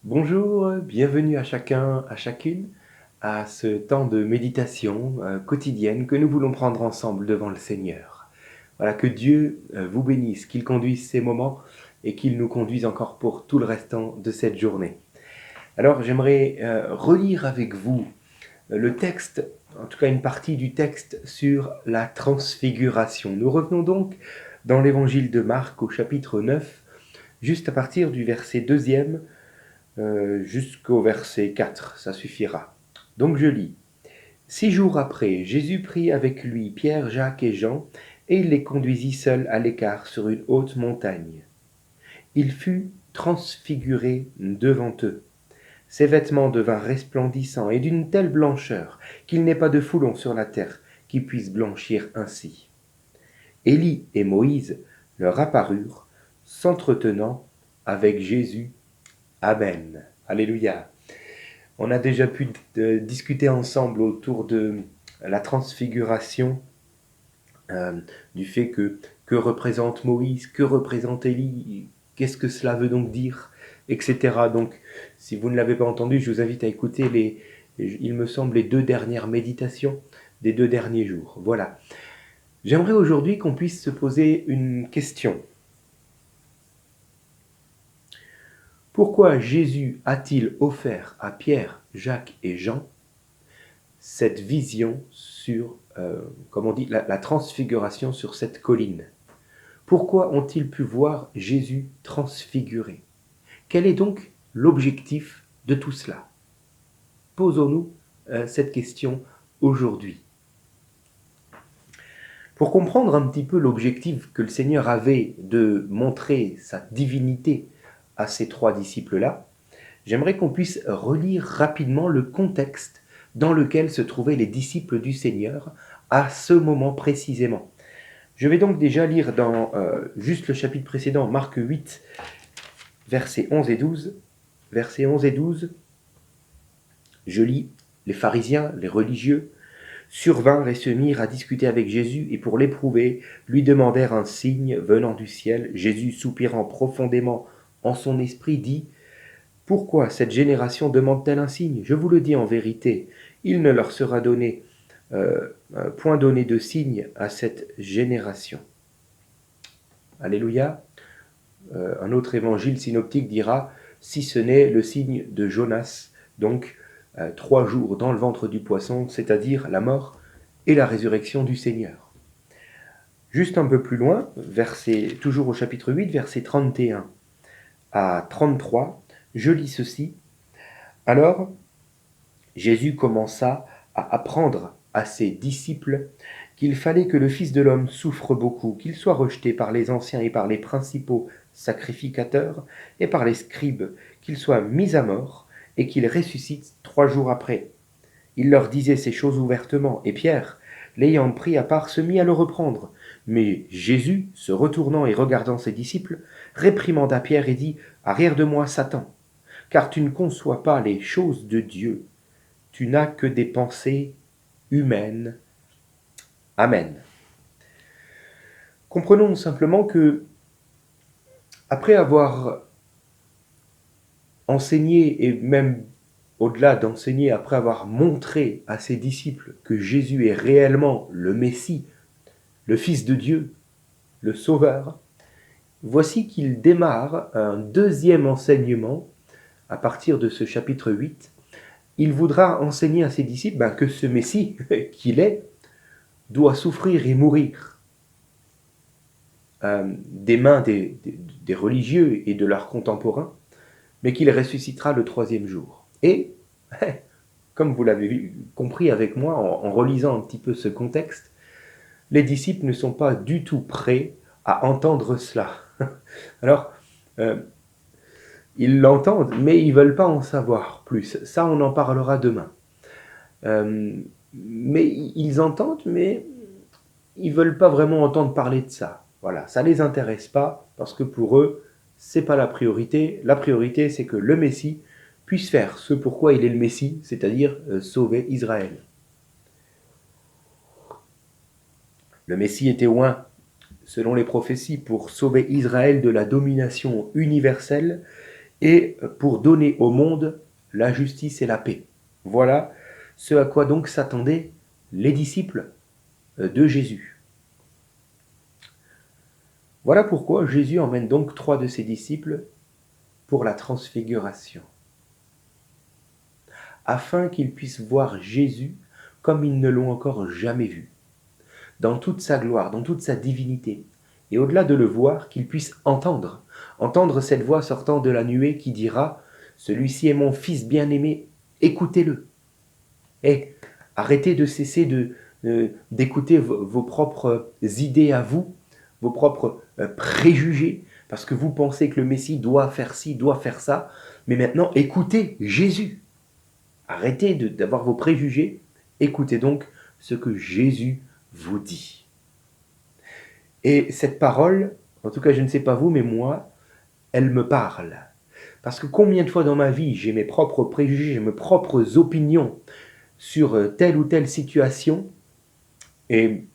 Bonjour, bienvenue à chacun, à chacune, à ce temps de méditation quotidienne que nous voulons prendre ensemble devant le Seigneur. Voilà, que Dieu vous bénisse, qu'il conduise ces moments et qu'il nous conduise encore pour tout le restant de cette journée. Alors j'aimerais relire avec vous le texte, en tout cas une partie du texte sur la transfiguration. Nous revenons donc dans l'évangile de Marc au chapitre 9, juste à partir du verset 2e jusqu'au verset 4, ça suffira. Donc je lis. 6 jours après, Jésus prit avec lui Pierre, Jacques et Jean, et il les conduisit seuls à l'écart sur une haute montagne. Il fut transfiguré devant eux. Ses vêtements devinrent resplendissants et d'une telle blancheur qu'il n'est pas de foulon sur la terre qui puisse blanchir ainsi. Élie et Moïse leur apparurent, s'entretenant avec Jésus. Amen. Alléluia. On a déjà pu discuter ensemble autour de la transfiguration, du fait que représente Moïse, que représente Élie, qu'est-ce que cela veut donc dire, etc. Donc, si vous ne l'avez pas entendu, je vous invite à écouter il me semble, les 2 dernières méditations des 2 derniers jours. Voilà. J'aimerais aujourd'hui qu'on puisse se poser une question. Pourquoi Jésus a-t-il offert à Pierre, Jacques et Jean cette vision sur, comme on dit, la transfiguration sur cette colline? Pourquoi ont-ils pu voir Jésus transfiguré? Quel est donc l'objectif de tout cela? Posons-nous cette question aujourd'hui. Pour comprendre un petit peu l'objectif que le Seigneur avait de montrer sa divinité à ces 3 disciples-là, j'aimerais qu'on puisse relire rapidement le contexte dans lequel se trouvaient les disciples du Seigneur à ce moment précisément. Je vais donc déjà lire dans juste le chapitre précédent, Marc 8, versets 11 et 12. Versets 11 et 12, je lis, les pharisiens, les religieux, survinrent et se mirent à discuter avec Jésus, et pour l'éprouver, lui demandèrent un signe venant du ciel. Jésus, soupirant profondément en son esprit, dit « Pourquoi cette génération demande-t-elle un signe? Je vous le dis en vérité, il ne leur sera point donné de signe à cette génération. » Alléluia. Un autre évangile synoptique dira « Si ce n'est le signe de Jonas », donc 3 jours dans le ventre du poisson, c'est-à-dire la mort et la résurrection du Seigneur. Juste un peu plus loin, toujours au chapitre 8, versets 31 à 33, je lis ceci. Alors, Jésus commença à apprendre à ses disciples qu'il fallait que le Fils de l'homme souffre beaucoup, qu'il soit rejeté par les anciens et par les principaux sacrificateurs et par les scribes, qu'il soit mis à mort et qu'il ressuscite 3 jours après. Il leur disait ces choses ouvertement, et Pierre, l'ayant pris à part, se mit à le reprendre. Mais Jésus, se retournant et regardant ses disciples, réprimanda Pierre et dit « Arrière de moi, Satan, car tu ne conçois pas les choses de Dieu. Tu n'as que des pensées humaines. » Amen. Comprenons simplement que, après avoir enseigné, et même au-delà d'enseigner, après avoir montré à ses disciples que Jésus est réellement le Messie, le Fils de Dieu, le Sauveur, voici qu'il démarre un 2e enseignement à partir de ce chapitre 8. Il voudra enseigner à ses disciples que ce Messie qu'il est doit souffrir et mourir des mains des religieux et de leurs contemporains, mais qu'il ressuscitera le 3e jour. Et, comme vous l'avez compris avec moi en relisant un petit peu ce contexte, les disciples ne sont pas du tout prêts à entendre cela. Alors, ils l'entendent, mais ils ne veulent pas en savoir plus. Ça, on en parlera demain. Mais ils entendent, mais ils ne veulent pas vraiment entendre parler de ça. Voilà, ça ne les intéresse pas, parce que pour eux, ce n'est pas la priorité. La priorité, c'est que le Messie puisse faire ce pourquoi il est le Messie, c'est-à-dire sauver Israël. Le Messie était oint, selon les prophéties, pour sauver Israël de la domination universelle et pour donner au monde la justice et la paix. Voilà ce à quoi donc s'attendaient les disciples de Jésus. Voilà pourquoi Jésus emmène donc 3 de ses disciples pour la transfiguration, afin qu'ils puissent voir Jésus comme ils ne l'ont encore jamais vu, dans toute sa gloire, dans toute sa divinité, et au-delà de le voir, qu'ils puissent entendre cette voix sortant de la nuée qui dira « Celui-ci est mon Fils bien-aimé, écoutez-le ». Et arrêtez de cesser d'écouter vos propres idées à vous, vos propres préjugés, parce que vous pensez que le Messie doit faire ci, doit faire ça, mais maintenant écoutez Jésus. Arrêtez d'avoir vos préjugés, écoutez donc ce que Jésus vous dit. Et cette parole, en tout cas je ne sais pas vous, mais moi, elle me parle. Parce que combien de fois dans ma vie j'ai mes propres préjugés, j'ai mes propres opinions sur telle ou telle situation, et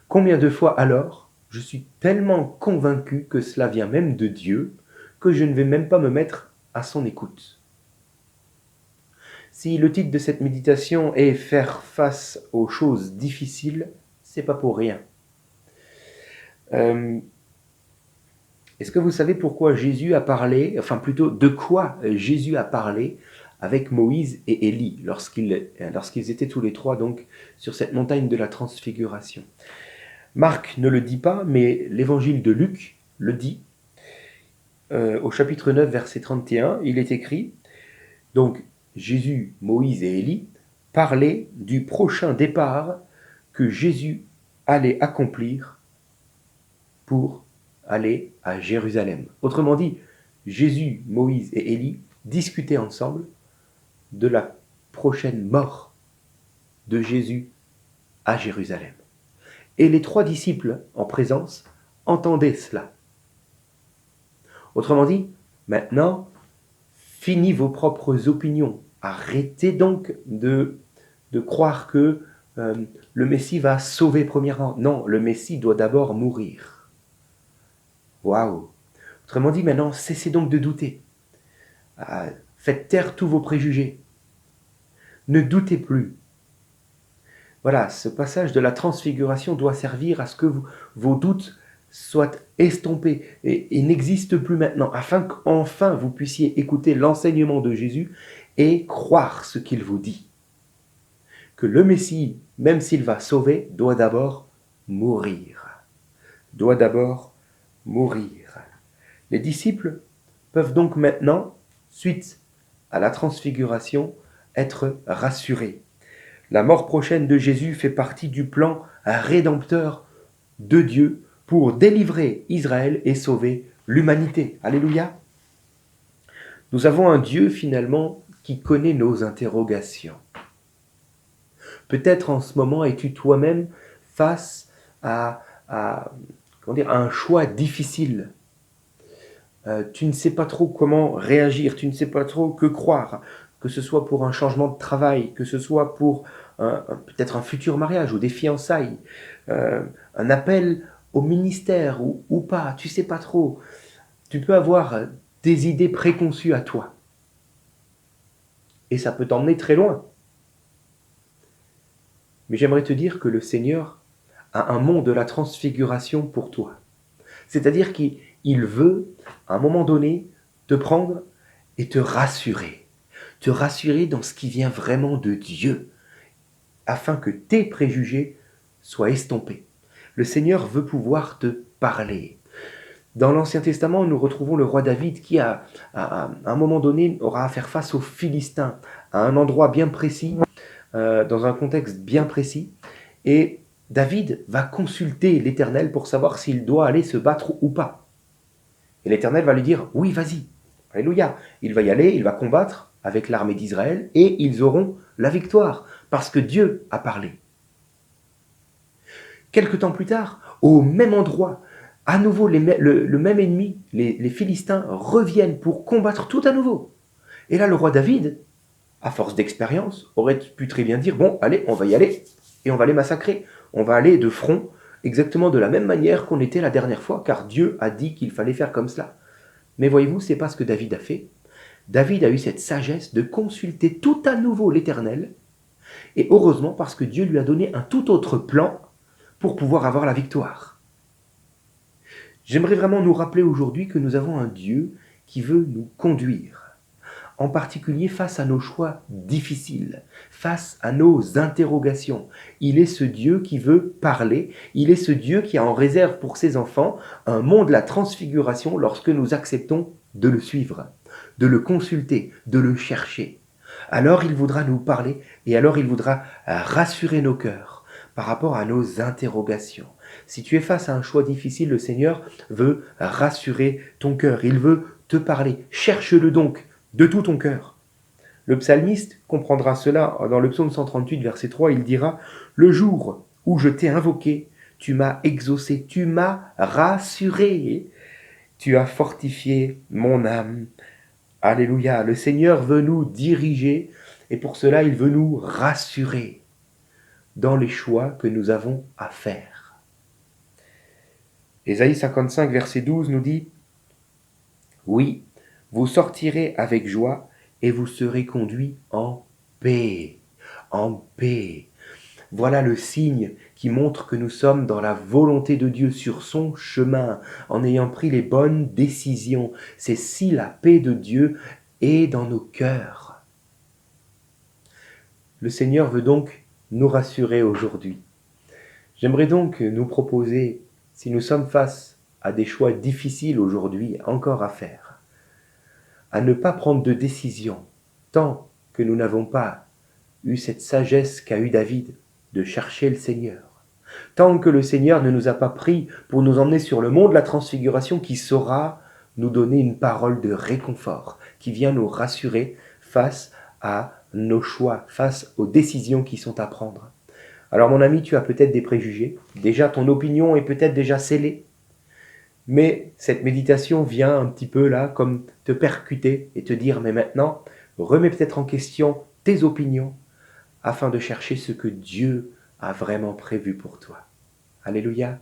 combien de fois alors je suis tellement convaincu que cela vient même de Dieu, que je ne vais même pas me mettre à son écoute. Si le titre de cette méditation est « Faire face aux choses difficiles », c'est pas pour rien. Est-ce que vous savez pourquoi Jésus a parlé, enfin plutôt de quoi Jésus a parlé avec Moïse et Élie lorsqu'ils étaient tous les trois donc sur cette montagne de la transfiguration? Marc ne le dit pas, mais l'évangile de Luc le dit. Au chapitre 9, verset 31, il est écrit, donc Jésus, Moïse et Élie parlaient du prochain départ que Jésus allait accomplir pour aller à Jérusalem. Autrement dit, Jésus, Moïse et Élie discutaient ensemble de la prochaine mort de Jésus à Jérusalem. Et les 3 disciples en présence entendaient cela. Autrement dit, maintenant, finis vos propres opinions. Arrêtez donc de croire que le Messie va sauver premièrement. Non, le Messie doit d'abord mourir. Waouh! Autrement dit, maintenant, cessez donc de douter. Faites taire tous vos préjugés. Ne doutez plus. Voilà, ce passage de la transfiguration doit servir à ce que vos doutes soient estompés et n'existent plus maintenant, afin qu'enfin vous puissiez écouter l'enseignement de Jésus et croire ce qu'il vous dit. Que le Messie, même s'il va sauver, doit d'abord mourir. Doit d'abord mourir. Les disciples peuvent donc maintenant, suite à la transfiguration, être rassurés. La mort prochaine de Jésus fait partie du plan rédempteur de Dieu pour délivrer Israël et sauver l'humanité. Alléluia. Nous avons un Dieu finalement qui connaît nos interrogations. Peut-être en ce moment es-tu toi-même face à un choix difficile. Tu ne sais pas trop comment réagir, tu ne sais pas trop que croire, que ce soit pour un changement de travail, que ce soit pour peut-être un futur mariage ou des fiançailles, un appel au ministère ou pas, tu ne sais pas trop. Tu peux avoir des idées préconçues à toi. Et ça peut t'emmener très loin. Mais j'aimerais te dire que le Seigneur a un mont de la transfiguration pour toi. C'est-à-dire qu'il veut, à un moment donné, te prendre et te rassurer. Te rassurer dans ce qui vient vraiment de Dieu, afin que tes préjugés soient estompés. Le Seigneur veut pouvoir te parler. Dans l'Ancien Testament, nous retrouvons le roi David qui, à un moment donné, aura à faire face aux Philistins, à un endroit bien précis, dans un contexte bien précis. Et David va consulter l'Éternel pour savoir s'il doit aller se battre ou pas. Et l'Éternel va lui dire « Oui, vas-y, alléluia ». Il va y aller, il va combattre avec l'armée d'Israël et ils auront la victoire parce que Dieu a parlé. Quelque temps plus tard, au même endroit, à nouveau le même ennemi, les Philistins reviennent pour combattre tout à nouveau. Et là, le roi David, à force d'expérience, aurait pu très bien dire « Bon, allez, on va y aller et on va les massacrer. on va aller de front, exactement de la même manière qu'on était la dernière fois, car Dieu a dit qu'il fallait faire comme cela. Mais voyez-vous, c'est pas ce que David a fait. David a eu cette sagesse de consulter tout à nouveau l'Éternel, et heureusement parce que Dieu lui a donné un tout autre plan pour pouvoir avoir la victoire. J'aimerais vraiment nous rappeler aujourd'hui que nous avons un Dieu qui veut nous conduire, en particulier face à nos choix difficiles, face à nos interrogations. Il est ce Dieu qui veut parler, il est ce Dieu qui a en réserve pour ses enfants un monde de la transfiguration lorsque nous acceptons de le suivre, de le consulter, de le chercher. Alors il voudra nous parler et alors il voudra rassurer nos cœurs par rapport à nos interrogations. Si tu es face à un choix difficile, le Seigneur veut rassurer ton cœur, il veut te parler. Cherche-le donc de tout ton cœur. Le psalmiste comprendra cela dans le psaume 138, verset 3, il dira « Le jour où je t'ai invoqué, tu m'as exaucé, tu m'as rassuré, tu as fortifié mon âme. » Alléluia, le Seigneur veut nous diriger et pour cela il veut nous rassurer dans les choix que nous avons à faire. Ésaïe 55, verset 12 nous dit « Oui, vous sortirez avec joie et vous serez conduits en paix. » En paix. Voilà le signe qui montre que nous sommes dans la volonté de Dieu, sur son chemin, en ayant pris les bonnes décisions. C'est si la paix de Dieu est dans nos cœurs. Le Seigneur veut donc nous rassurer aujourd'hui. J'aimerais donc nous proposer, si nous sommes face à des choix difficiles aujourd'hui encore à faire, à ne pas prendre de décision tant que nous n'avons pas eu cette sagesse qu'a eu David de chercher le Seigneur. Tant que le Seigneur ne nous a pas pris pour nous emmener sur le mont de la transfiguration qui saura nous donner une parole de réconfort, qui vient nous rassurer face à nos choix, face aux décisions qui sont à prendre. Alors mon ami, tu as peut-être des préjugés, déjà ton opinion est peut-être déjà scellée, mais cette méditation vient un petit peu là, comme te percuter et te dire, mais maintenant, remets peut-être en question tes opinions, afin de chercher ce que Dieu a vraiment prévu pour toi. Alléluia.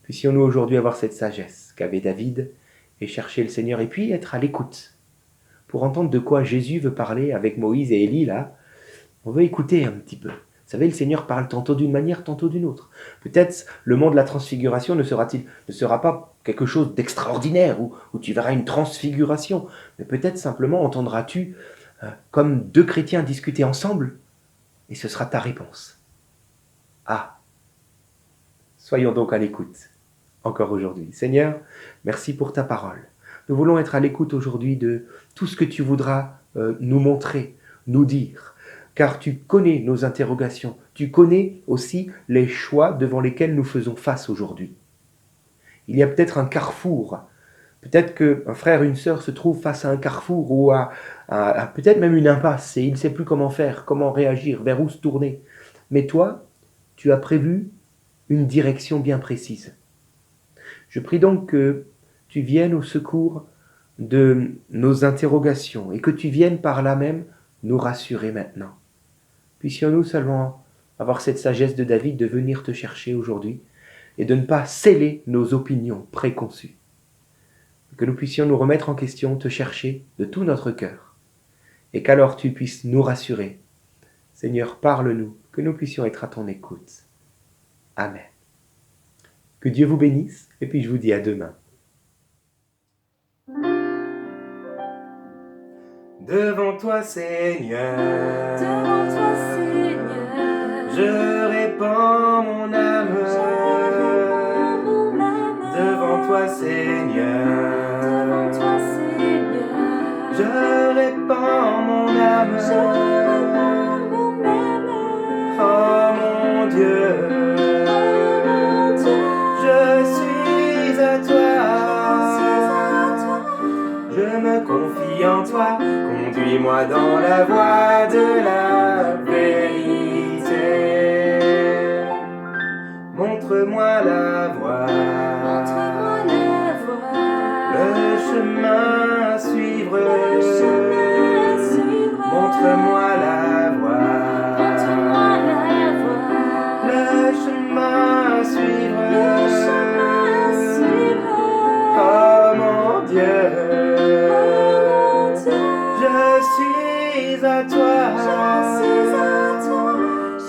Puissions-nous aujourd'hui avoir cette sagesse qu'avait David et chercher le Seigneur et puis être à l'écoute pour entendre de quoi Jésus veut parler avec Moïse et Élie là. On veut écouter un petit peu. Vous savez, le Seigneur parle tantôt d'une manière, tantôt d'une autre. Peut-être le mont de la transfiguration ne sera pas quelque chose d'extraordinaire où tu verras une transfiguration, mais peut-être simplement entendras-tu comme deux chrétiens discuter ensemble et ce sera ta réponse. Ah, soyons donc à l'écoute, encore aujourd'hui. Seigneur, merci pour ta parole. Nous voulons être à l'écoute aujourd'hui de tout ce que tu voudras nous montrer, nous dire, car tu connais nos interrogations, tu connais aussi les choix devant lesquels nous faisons face aujourd'hui. Il y a peut-être un carrefour, peut-être qu'un frère, une sœur se trouve face à un carrefour ou à peut-être même une impasse et il ne sait plus comment faire, comment réagir, vers où se tourner. Mais toi, tu as prévu une direction bien précise. Je prie donc que tu viennes au secours de nos interrogations et que tu viennes par là même nous rassurer maintenant. Puissions-nous seulement avoir cette sagesse de David de venir te chercher aujourd'hui et de ne pas sceller nos opinions préconçues. Que nous puissions nous remettre en question, te chercher de tout notre cœur et qu'alors tu puisses nous rassurer. Seigneur, parle-nous, que nous puissions être à ton écoute. Amen. Que Dieu vous bénisse, et puis je vous dis à demain. Devant toi, Seigneur, je répands mon âme. Devant toi, Seigneur, je répands mon âme. Oh mon Dieu, je suis à toi, je me confie en toi, conduis-moi dans la voie de la vérité. Montre-moi la voie, le chemin à suivre, montre-moi la voie, le chemin suis à toi.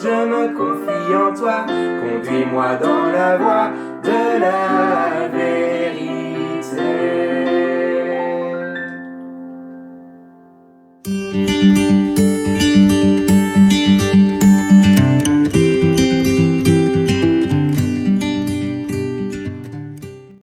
Je me confie en toi. Conduis-moi dans la voie de la vérité.